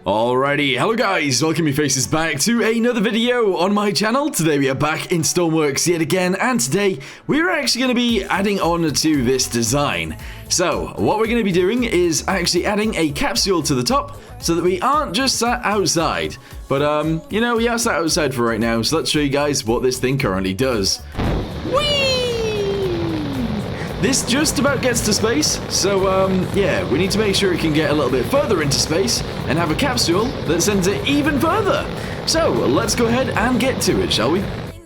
Alrighty, hello guys, welcome your faces back to another video on my channel. Today we are back in Stormworks yet again, and today we're actually going to be adding on to this design. So, what we're going to be doing is actually adding a capsule to the top, so that we aren't just sat outside. But, you know, we are sat outside for right now, so let's show you guys what this thing currently does. Whee! This just about gets to space, so yeah, we need to make sure it can get a little bit further into space and have a capsule that sends it even further. So let's go ahead and get to it, shall we?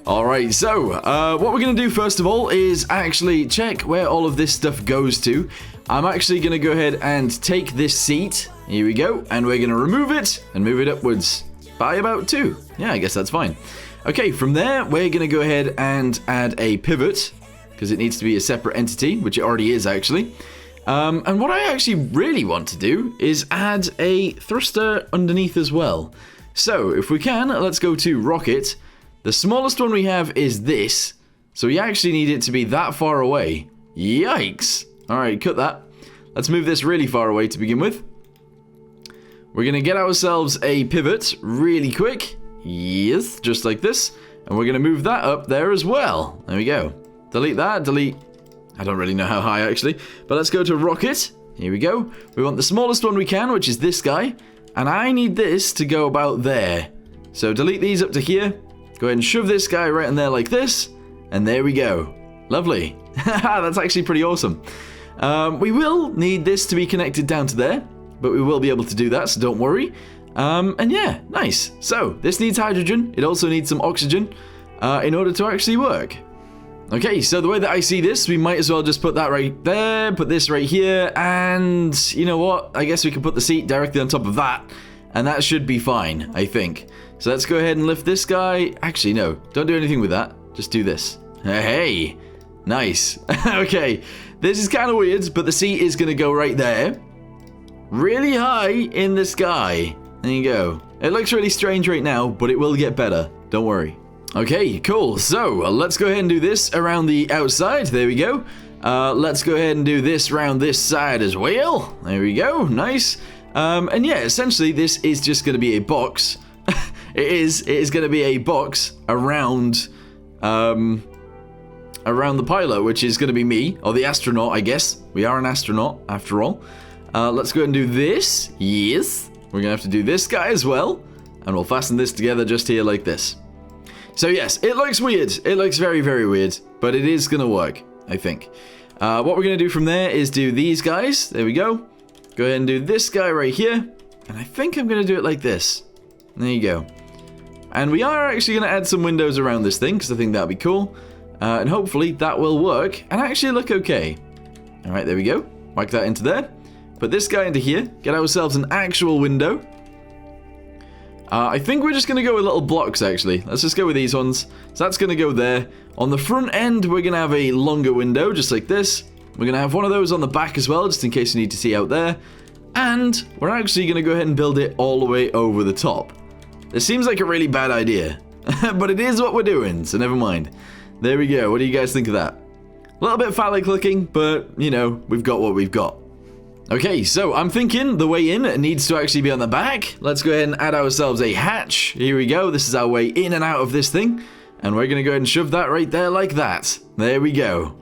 Alright, so what we're going to do first of all is actually check where all of this stuff goes to. I'm actually going to go ahead and take this seat, here we go, and we're going to remove it and move it upwards by about 2. Yeah, I guess that's fine. Okay, from there we're going to go ahead and add a pivot, because it needs to be a separate entity, which it already is actually. And what I actually really want to do is add a thruster underneath as well. So if we can, let's go to rocket. The smallest one we have is this, so we actually need it to be that far away. Yikes. Alright, cut that. Let's move this really far away to begin with. We're going to get ourselves a pivot really quick. Yes, just like this. And we're going to move that up there as well. There we go. Delete that, delete. I don't really know how high actually, but let's go to rocket. Here we go. We want the smallest one we can, which is this guy, and I need this to go about there. So delete these up to here. Go ahead and shove this guy right in there like this, and there we go. Lovely. That's actually pretty awesome. We will need this to be connected down to there, but we will be able to do that, so don't worry. And yeah, nice. So this needs hydrogen. It also needs some oxygen in order to actually work. Okay, so the way that I see this, we might as well just put that right there, put this right here, and you know what? I guess we can put the seat directly on top of that, and that should be fine, I think. So let's go ahead and lift this guy. Actually, no, don't do anything with that. Just do this. Hey, nice. Okay, this is kind of weird, but the seat is going to go right there. Really high in the sky. There you go. It looks really strange right now, but it will get better. Don't worry. Okay, cool. So, let's go ahead and do this around the outside. There we go. Let's go ahead and do this around this side as well. There we go. Nice. And yeah, essentially, this is just going to be a box. It is going to be a box around the pilot, which is going to be me, or the astronaut, I guess. We are an astronaut, after all. Let's go ahead and do this. Yes. We're going to have to do this guy as well. And we'll fasten this together just here like this. So yes, it looks weird. It looks very, very weird, but it is going to work, I think. What we're going to do from there is do these guys. There we go. Go ahead and do this guy right here. And I think I'm going to do it like this. There you go. And we are actually going to add some windows around this thing, because I think that'll be cool. And hopefully that will work and actually look okay. All right, there we go. Whack that into there. Put this guy into here. Get ourselves an actual window. I think we're just going to go with little blocks, actually. Let's just go with these ones. So that's going to go there. On the front end, we're going to have a longer window, just like this. We're going to have one of those on the back as well, just in case you need to see out there. And we're actually going to go ahead and build it all the way over the top. This seems like a really bad idea. But it is what we're doing, so never mind. There we go. What do you guys think of that? A little bit phallic looking, but, you know, we've got what we've got. Okay, so I'm thinking the way in needs to actually be on the back. Let's go ahead and add ourselves a hatch. Here we go. This is our way in and out of this thing. And we're going to go ahead and shove that right there like that. There we go.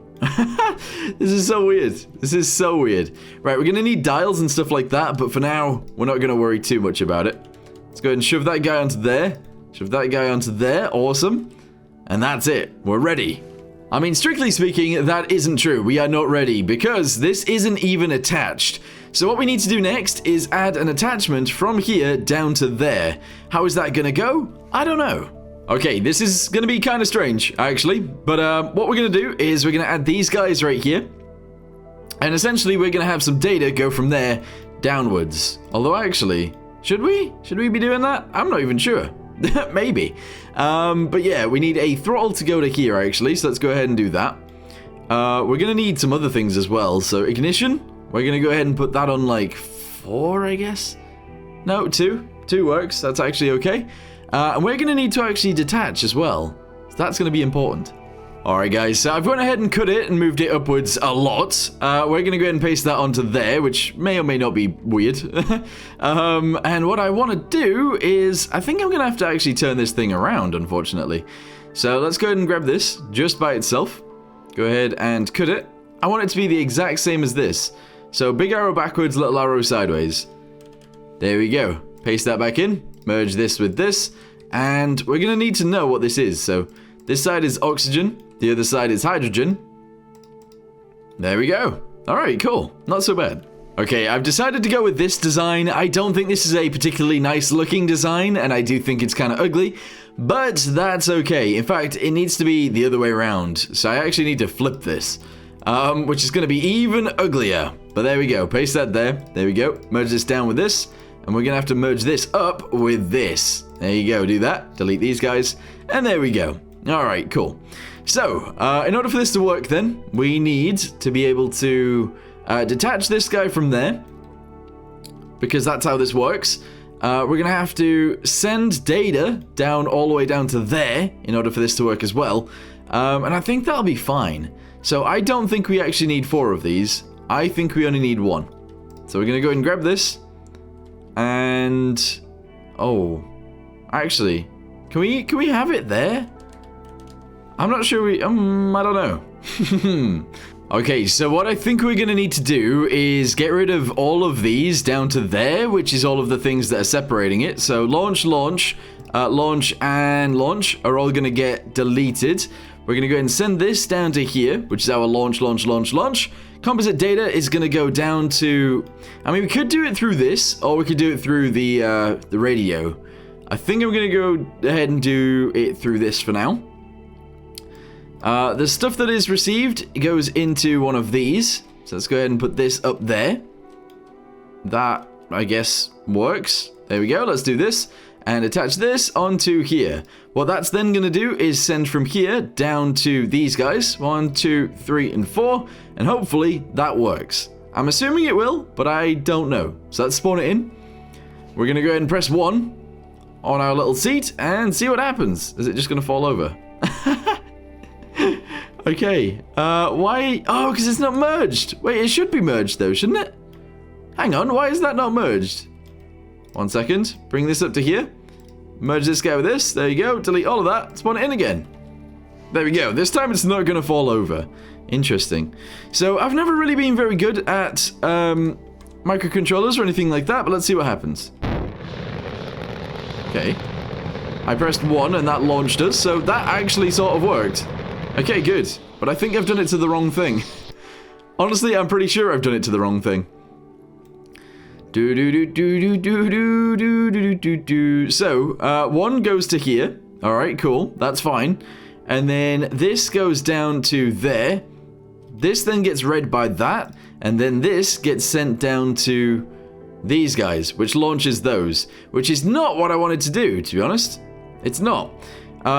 This is so weird. This is so weird. Right, we're going to need dials and stuff like that. But for now, we're not going to worry too much about it. Let's go ahead and shove that guy onto there. Shove that guy onto there. Awesome. And that's it. We're ready. I mean, strictly speaking, that isn't true. We are not ready because this isn't even attached. So what we need to do next is add an attachment from here down to there. How is that going to go? I don't know. Okay, this is going to be kind of strange, actually. But what we're going to do is we're going to add these guys right here. And essentially, we're going to have some data go from there downwards. Although, actually, should we? Should we be doing that? I'm not even sure. Maybe. But yeah, we need a throttle to go to here, actually, so let's go ahead and do that. We're going to need some other things as well. So ignition, we're going to go ahead and put that on like 4, I guess. No, 2. 2 works. That's actually okay. And we're going to need to actually detach as well. So that's going to be important. Alright guys, so I've gone ahead and cut it and moved it upwards a lot. We're going to go ahead and paste that onto there, which may or may not be weird. And what I want to do is, I think I'm going to have to actually turn this thing around, unfortunately. So let's go ahead and grab this just by itself. Go ahead and cut it. I want it to be the exact same as this. So big arrow backwards, little arrow sideways. There we go. Paste that back in. Merge this with this. And we're going to need to know what this is. So this side is oxygen. The other side is hydrogen. There we go. Alright, cool. Not so bad. Okay, I've decided to go with this design. I don't think this is a particularly nice looking design, and I do think it's kind of ugly, but that's okay. In fact, it needs to be the other way around. So I actually need to flip this, which is going to be even uglier. But there we go. Paste that there. There we go. Merge this down with this, and we're going to have to merge this up with this. There you go. Do that. Delete these guys, and there we go. Alright, cool. So, in order for this to work then, we need to be able to detach this guy from there, because that's how this works. We're going to have to send data down all the way down to there in order for this to work as well. And I think that'll be fine. So I don't think we actually need 4 of these. I think we only need 1. So we're going to go ahead and grab this. And... oh. Actually, can we have it there? I'm not sure I don't know. Okay, so what I think we're going to need to do is get rid of all of these down to there, which is all of the things that are separating it. So launch, launch, launch, and launch are all going to get deleted. We're going to go ahead and send this down to here, which is our launch, launch, launch, launch. Composite data is going to go down to... I mean, we could do it through this, or we could do it through the radio. I think I'm going to go ahead and do it through this for now. The stuff that is received goes into one of these. So let's go ahead and put this up there. That, I guess, works. There we go. Let's do this. And attach this onto here. What that's then going to do is send from here down to these guys. 1, 2, 3, and 4. And hopefully that works. I'm assuming it will, but I don't know. So let's spawn it in. We're going to go ahead and press 1 on our little seat and see what happens. Is it just going to fall over? Okay, why? Oh, because it's not merged. Wait, it should be merged though, shouldn't it? Hang on, why is that not merged? 1 second, bring this up to here. Merge this guy with this, there you go. Delete all of that, spawn it in again. There we go, this time it's not going to fall over. Interesting. So, I've never really been very good at microcontrollers or anything like that, but let's see what happens. Okay. I pressed 1 and that launched us, so that actually sort of worked. Okay, good. But I think I've done it to the wrong thing. Honestly, I'm pretty sure I've done it to the wrong thing. So, 1 goes to here. Alright, cool. That's fine. And then this goes down to there. This then gets read by that. And then this gets sent down to these guys, which launches those. Which is not what I wanted to do, to be honest. It's not.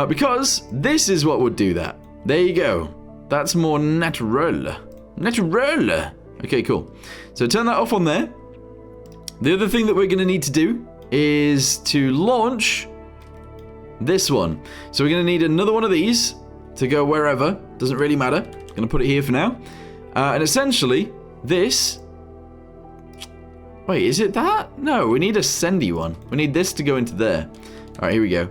Because this is what would do that. There you go. That's more natural. Natural. Okay, cool. So turn that off on there. The other thing that we're going to need to do is to launch this one. So we're going to need another one of these to go wherever. Doesn't really matter. Going to put it here for now. And essentially, this... wait, is it that? No, we need a sendy one. We need this to go into there. Alright, here we go.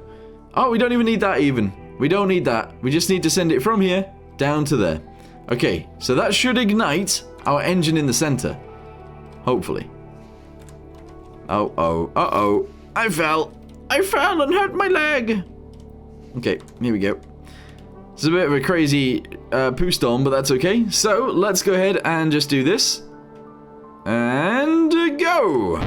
Oh, we don't even need that even. We don't need that. We just need to send it from here down to there. Okay, so that should ignite our engine in the center. Hopefully. Uh-oh. I fell and hurt my leg. Okay, here we go. It's a bit of a crazy poo storm, but that's okay. So, let's go ahead and just do this. And go!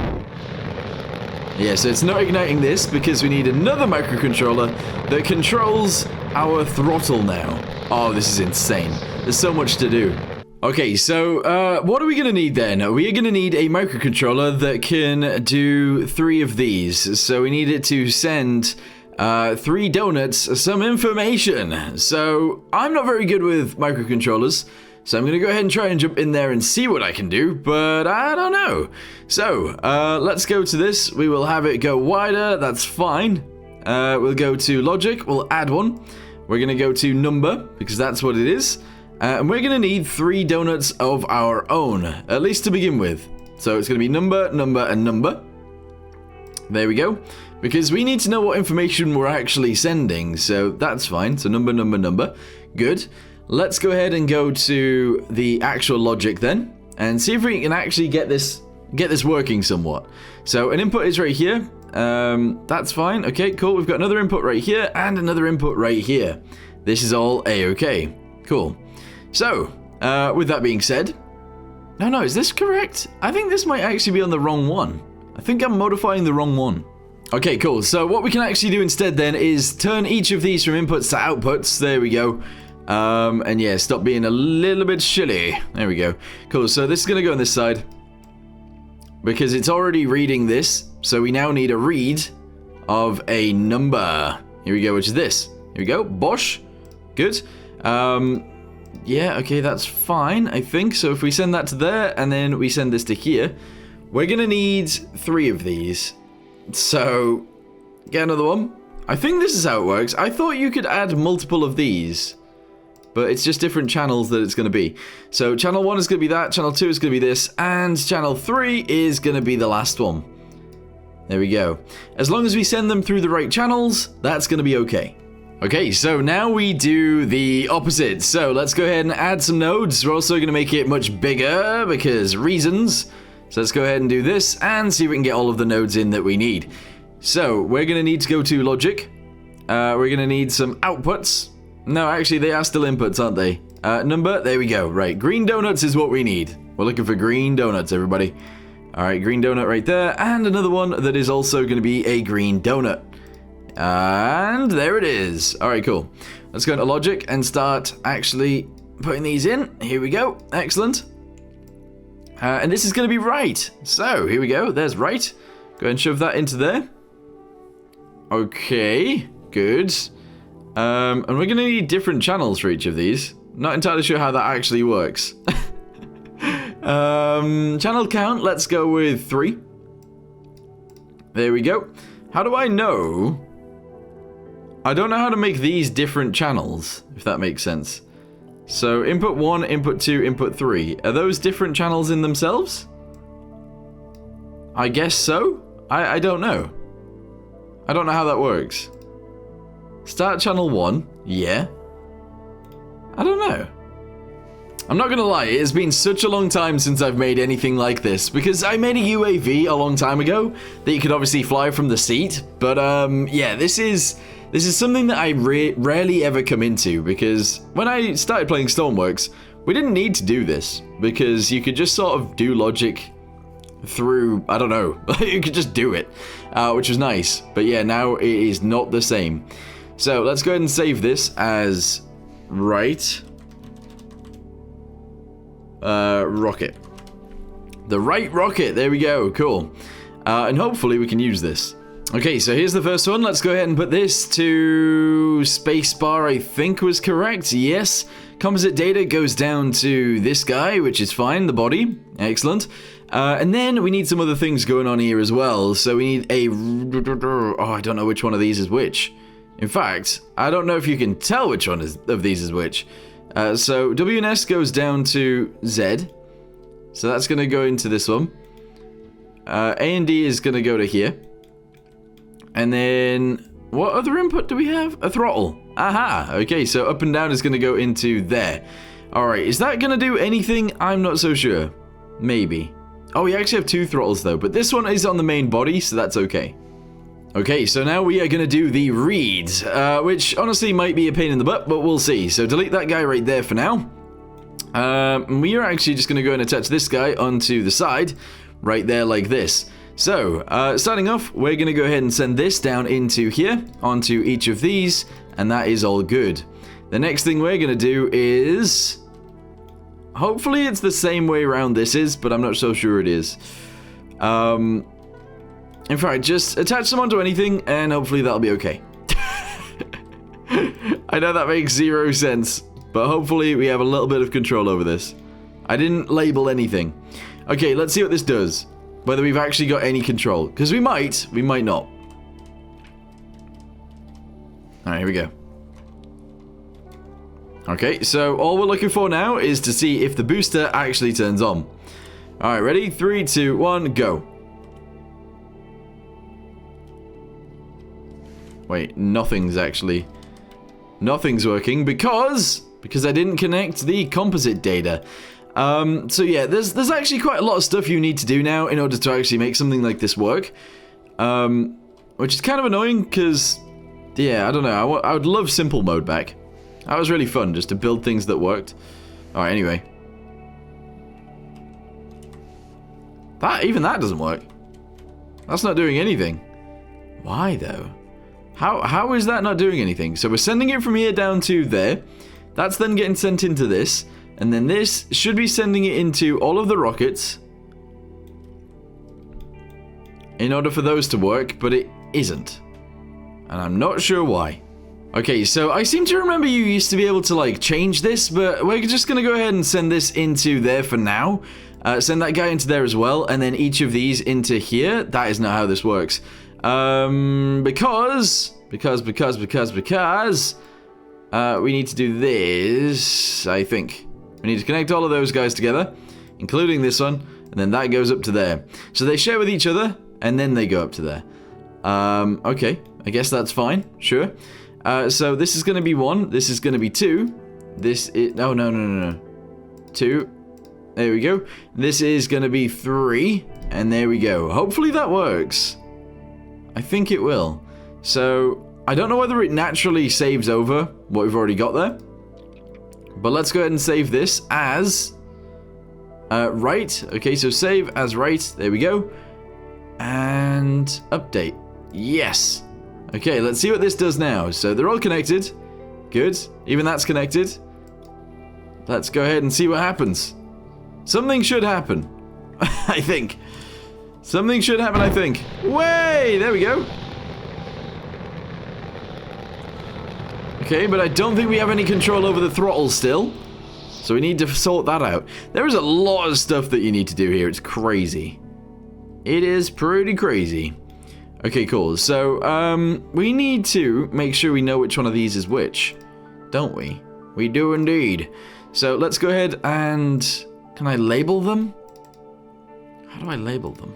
Yeah, so it's not igniting this because we need another microcontroller that controls our throttle now. Oh, this is insane. There's so much to do. Okay, so what are we going to need then? We are going to need a microcontroller that can do 3 of these. So we need it to send 3 donuts some information. So I'm not very good with microcontrollers. So I'm going to go ahead and try and jump in there and see what I can do, but I don't know. So, let's go to this. We will have it go wider. That's fine. We'll go to logic. We'll add one. we're going to go to number, because that's what it is. And we're going to need 3 donuts of our own, at least to begin with. So it's going to be number, number, and number. There we go. Because we need to know what information we're actually sending, so that's fine. So number, number, number. Good. Let's go ahead and go to the actual logic then, and see if we can actually get this working somewhat. So an input is right here. That's fine. Okay, cool. We've got another input right here and another input right here. This is all A-okay. Cool. So, with that being said... No, is this correct? I think this might actually be on the wrong one. I think I'm modifying the wrong one. Okay, cool. So what we can actually do instead then is turn each of these from inputs to outputs. There we go. And yeah, stop being a little bit shilly. There we go. Cool. So this is going to go on this side, because it's already reading this. So we now need a read of a number. Here we go, which is this. Here we go. Bosh. Good. Yeah, okay, that's fine, I think. So if we send that to there, and then we send this to here, we're going to need 3 of these. So, get another one. I think this is how it works. I thought you could add multiple of these, but it's just different channels that it's going to be. So, channel 1 is going to be that, channel 2 is going to be this, and channel 3 is going to be the last one. There we go. As long as we send them through the right channels, that's going to be okay. Okay, so now we do the opposite. So let's go ahead and add some nodes. We're also going to make it much bigger because reasons. So let's go ahead and do this and see if we can get all of the nodes in that we need. So we're going to need to go to logic. We're going to need some outputs. No, actually they are still inputs, aren't they? Number, there we go. Right, green donuts is what we need. We're looking for green donuts, everybody. All right, green donut right there. And another one that is also going to be a green donut. And there it is. Alright, cool. Let's go into logic and start actually putting these in. Here we go. Excellent. And this is going to be right. So, here we go. There's right. Go ahead and shove that into there. Okay. Good. And we're going to need different channels for each of these. Not entirely sure how that actually works. Channel count. Let's go with 3. There we go. How do I know... I don't know how to make these different channels, if that makes sense. So, input 1, input 2, input 3. Are those different channels in themselves? I guess so? I don't know. I don't know how that works. Start channel 1. Yeah. I don't know. I'm not gonna lie, it has been such a long time since I've made anything like this, because I made a UAV a long time ago that you could obviously fly from the seat, but yeah, this is something that I rarely ever come into, because when I started playing Stormworks, we didn't need to do this, because you could just sort of do logic through, I don't know, you could just do it, which was nice, but yeah, now it is not the same. So let's go ahead and save this as right. Rocket. The right rocket, there we go, cool. And hopefully we can use this. Okay, so here's the first one. Let's go ahead and put this to spacebar, I think was correct. Yes. Composite data goes down to this guy, which is fine, the body. Excellent. And then we need some other things going on here as well. So we need a... Oh, I don't know which one of these is which. In fact, I don't know if you can tell which one of these is which. So WNS goes down to Z. So that's going to go into this one. A and D is going to go to here. And then, what other input do we have? A throttle. Aha, okay, so up and down is going to go into there. Alright, is that going to do anything? I'm not so sure. Maybe. Oh, we actually have 2 throttles though, but this one is on the main body, so that's okay. Okay, so now we are going to do the reads, which honestly might be a pain in the butt, but we'll see. So delete that guy right there for now. We are actually just going to go and attach this guy onto the side, right there like this. So, starting off, we're going to go ahead and send this down into here, onto each of these, and that is all good. The next thing we're going to do is... Hopefully it's the same way around this is, but I'm not so sure it is. In fact, just attach them onto anything, and hopefully that'll be okay. I know that makes 0 sense, but hopefully we have a little bit of control over this. I didn't label anything. Okay, let's see what this does. Whether we've actually got any control. Because we might not. Alright, here we go. Okay, so all we're looking for now is to see if the booster actually turns on. Alright, ready? 3, 2, 1, go. Wait, nothing's working because I didn't connect the composite data. So yeah, there's actually quite a lot of stuff you need to do now in order to actually make something like this work. Which is kind of annoying because, yeah, I don't know, I would love simple mode back. That was really fun, just to build things that worked. Alright, anyway. Even that doesn't work. That's not doing anything. Why, though? How is that not doing anything? So we're sending it from here down to there. That's then getting sent into this. And then this should be sending it into all of the rockets. In order for those to work, but it isn't. And I'm not sure why. Okay, so I seem to remember you used to be able to, like, change this, but we're just going to go ahead and send this into there for now. Send that guy into there as well, and then each of these into here. That is not how this works. Because we need to do this, I think. We need to connect all of those guys together, including this one, and then that goes up to there. So they share with each other, and then they go up to there. Okay, I guess that's fine, sure. So this is going to be 1, this is going to be 2, this is, oh, no. 2, there we go. This is going to be 3, and there we go. Hopefully that works. I think it will. So, I don't know whether it naturally saves over what we've already got there. But let's go ahead and save this as right. Okay, so save as right. There we go. And update. Yes. Okay, let's see what this does now. So they're all connected. Good. Even that's connected. Let's go ahead and see what happens. Something should happen. I think. Something should happen, I think. Way! There we go. Okay, but I don't think we have any control over the throttle still. So we need to sort that out. There is a lot of stuff that you need to do here. It's crazy. It is pretty crazy. Okay, cool. So, we need to make sure we know which one of these is which. Don't we? We do indeed. So, let's go ahead and... Can I label them? How do I label them?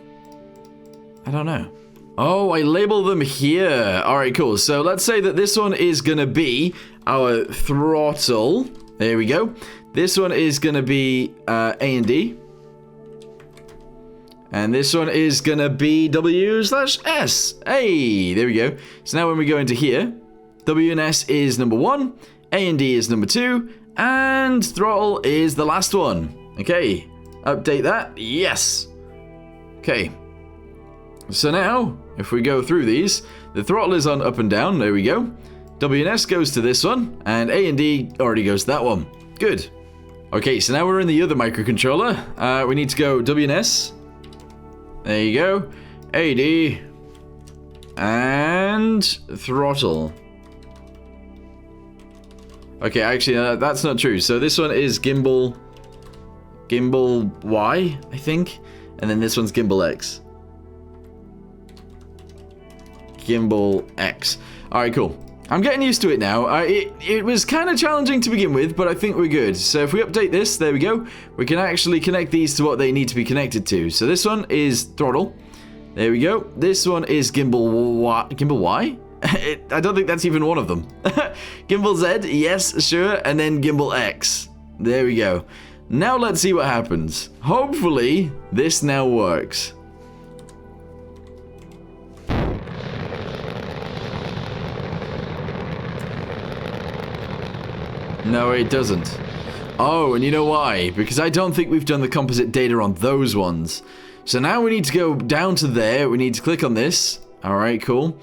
I don't know. Oh, I label them here. Alright, cool. So let's say that this one is going to be our throttle. There we go. This one is going to be A and D. And this one is going to be W/S. Hey, there we go. So now when we go into here, W and S is number 1. A and D is number 2. And throttle is the last one. Okay, update that. Yes. Okay. So now, if we go through these, the throttle is on up and down. There we go. W and S goes to this one, and A and D already goes to that one. Good. Okay, so now we're in the other microcontroller. We need to go W and S. There you go. A, D, and throttle. Okay, actually, that's not true. So this one is gimbal Y, I think, and then this one's gimbal X. Gimbal X. Alright, cool. I'm getting used to it now. It was kind of challenging to begin with, but I think we're good. So if we update this, there we go. We can actually connect these to what they need to be connected to. So this one is throttle. There we go. This one is gimbal Y. Gimbal Y? I don't think that's even one of them. Gimbal Z, yes, sure. And then gimbal X. There we go. Now let's see what happens. Hopefully, this now works. No, it doesn't. Oh, and you know why? Because I don't think we've done the composite data on those ones. So now we need to go down to there. We need to click on this. Alright, cool.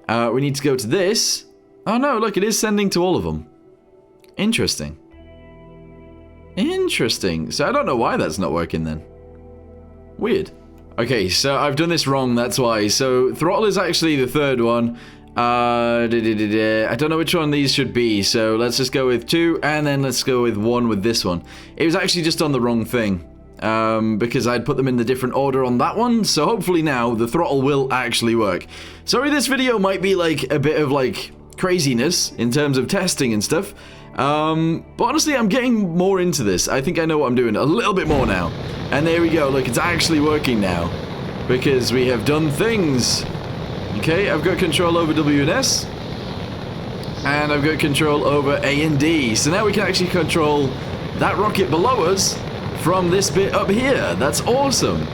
We need to go to this. Oh no, look, it is sending to all of them. Interesting. Interesting. So I don't know why that's not working then. Weird. Okay, so I've done this wrong, that's why. So throttle is actually the third one. I don't know which one these should be, so let's just go with 2, and then let's go with 1 with this one. It was actually just on the wrong thing, because I'd put them in the different order on that one, so hopefully now the throttle will actually work. Sorry this video might be like a bit of like craziness in terms of testing and stuff, But honestly, I'm getting more into this. I think I know what I'm doing a little bit more now. And there we go. Look, it's actually working now. Because we have done things. Okay, I've got control over W and S. And I've got control over A and D. So now we can actually control that rocket below us from this bit up here. That's awesome.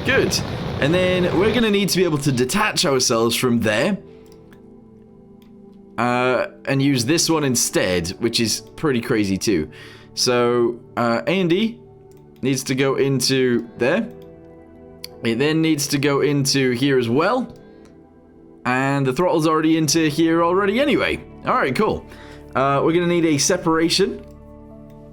Good. And then we're going to need to be able to detach ourselves from there. And use this one instead, which is pretty crazy too. So, A and D needs to go into there. It then needs to go into here as well. And the throttle's already into here already anyway. Alright, cool. We're going to need a separation.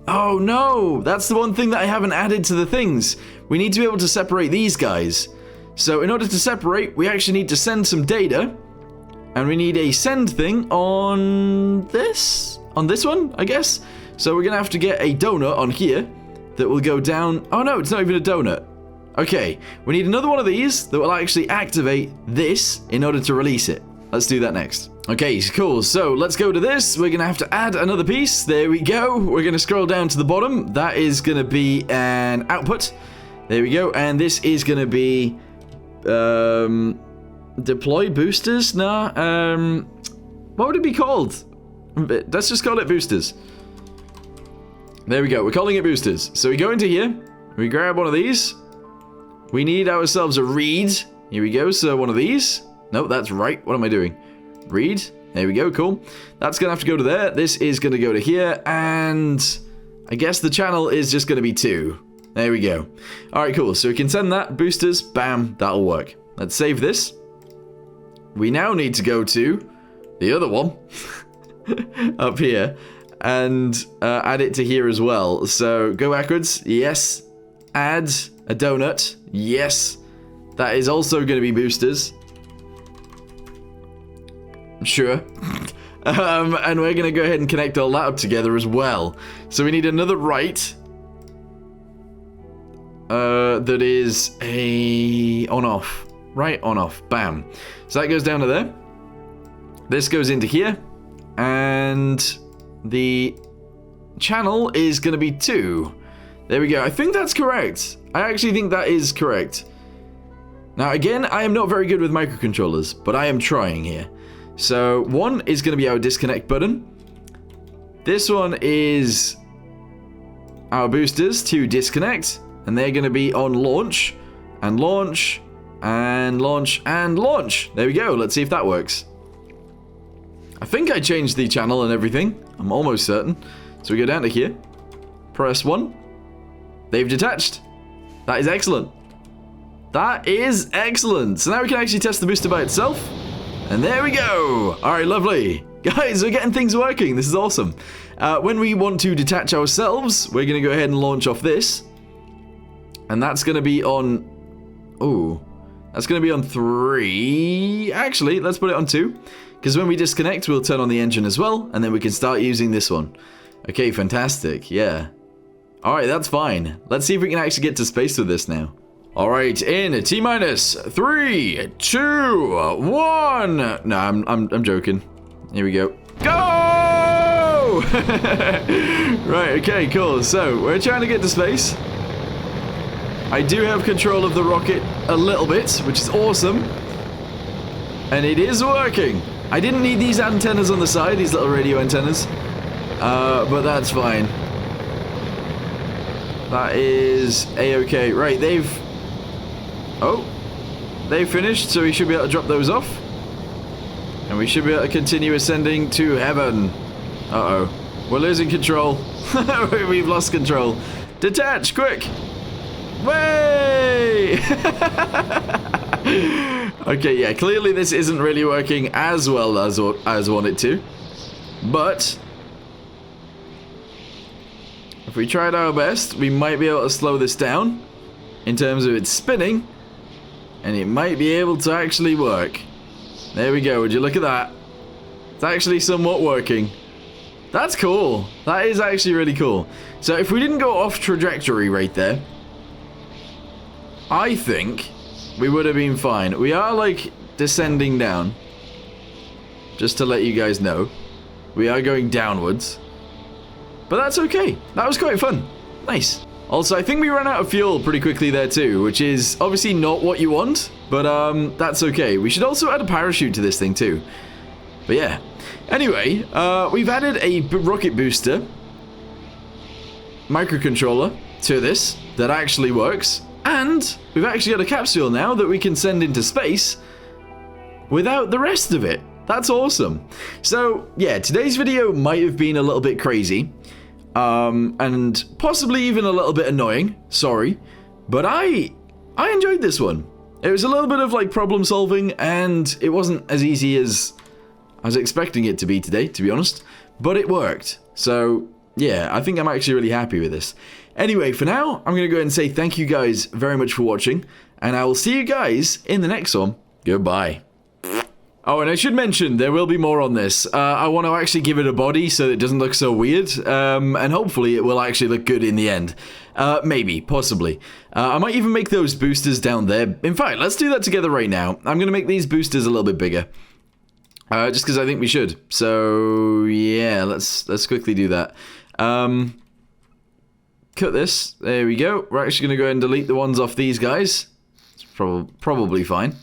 Oh no, that's the one thing that I haven't added to the things. We need to be able to separate these guys. So in order to separate, we actually need to send some data. And we need a send thing on this one, I guess. So we're going to have to get a donut on here that will go down. Oh no, it's not even a donut. Okay, we need another one of these that will actually activate this in order to release it. Let's do that next. Okay, cool. So let's go to this. We're going to have to add another piece. There we go. We're going to scroll down to the bottom. That is going to be an output. There we go. And this is going to be deploy boosters? No. What would it be called? Let's just call it boosters. There we go. We're calling it boosters. So we go into here. We grab one of these. We need ourselves a read. Here we go. So one of these. No, that's right. What am I doing? Read. There we go. Cool. That's going to have to go to there. This is going to go to here. And I guess the channel is just going to be 2. There we go. All right, cool. So we can send that. Boosters. Bam. That'll work. Let's save this. We now need to go to the other one up here and add it to here as well. So go backwards. Yes. Add a donut. Yes. That is also going to be boosters. Sure. And we're going to go ahead and connect all that up together as well. So we need another write. That is a on-off. Right, on-off. Bam. So that goes down to there. This goes into here. And the channel is going to be 2. There we go. I think that's correct. I actually think that is correct. Now, again, I am not very good with microcontrollers, but I am trying here. So, 1 is going to be our disconnect button. This one is our boosters to disconnect. And they're going to be on launch. And launch. And launch. And launch. There we go. Let's see if that works. I think I changed the channel and everything. I'm almost certain. So we go down to here. Press 1. They've detached. That is excellent. That is excellent. So now we can actually test the booster by itself. And there we go. All right, lovely. Guys, we're getting things working. This is awesome. When we want to detach ourselves, we're going to go ahead and launch off this. And that's going to be on... Oh, that's going to be on 3. Actually, let's put it on 2. Because when we disconnect, we'll turn on the engine as well. And then we can start using this one. Okay, fantastic. Yeah. Alright, that's fine. Let's see if we can actually get to space with this now. Alright, in T-minus 3, 2, 1. No, I'm joking. Here we go. Go! Right, okay, cool. So, we're trying to get to space. I do have control of the rocket a little bit, which is awesome. And it is working. I didn't need these antennas on the side, these little radio antennas. But that's fine. That is a-okay. Right, they've finished, so we should be able to drop those off. And we should be able to continue ascending to heaven. Uh-oh. We're losing control. We've lost control. Detach, quick! Way! Okay, yeah, clearly this isn't really working as well as I want it to. But if we tried our best, we might be able to slow this down in terms of its spinning, and it might be able to actually work. There we go. Would you look at that? It's actually somewhat working. That's cool. That is actually really cool. So if we didn't go off trajectory right there, I think we would have been fine. We are like descending down. Just to let you guys know. We are going downwards. but that's okay. That was quite fun. Nice. Also, I think we ran out of fuel pretty quickly there too, which is obviously not what you want, but that's okay. We should also add a parachute to this thing too. But yeah. Anyway, we've added a rocket booster microcontroller to this that actually works, and we've actually got a capsule now that we can send into space without the rest of it. That's awesome. So yeah, today's video might have been a little bit crazy. And possibly even a little bit annoying, sorry, but I enjoyed this one. It was a little bit of like problem solving, and it wasn't as easy as I was expecting it to be today, to be honest, but it worked. So yeah, I think I'm actually really happy with this. Anyway, for now, I'm going to go ahead and say thank you guys very much for watching, and I will see you guys in the next one. Goodbye. Oh, and I should mention, there will be more on this. I want to actually give it a body so it doesn't look so weird, and hopefully it will actually look good in the end. Maybe, possibly. I might even make those boosters down there. In fact, let's do that together right now. I'm going to make these boosters a little bit bigger. Just because I think we should. So, yeah, let's quickly do that. Cut this. There we go. We're actually going to go ahead and delete the ones off these guys. It's probably fine.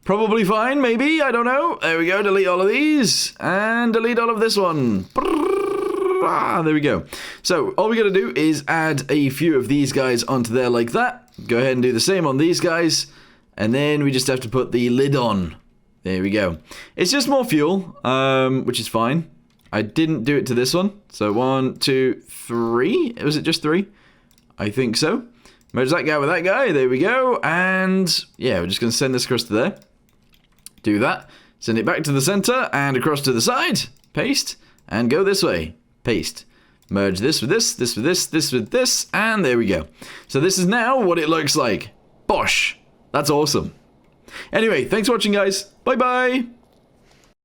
Probably fine, maybe, I don't know. There we go, delete all of these, and delete all of this one. There we go. So, all we gotta do is add a few of these guys onto there like that. Go ahead and do the same on these guys, and then we just have to put the lid on. There we go. It's just more fuel, which is fine. I didn't do it to this one. So, 1, 2, 3. Was it just 3? I think so. Merge that guy with that guy. There we go. And, yeah, we're just gonna send this across to there. Do that, send it back to the center and across to the side, paste, and go this way, paste. Merge this with this, this with this, this with this, and there we go. So this is now what it looks like. Bosh! That's awesome. Anyway, thanks for watching, guys. Bye-bye!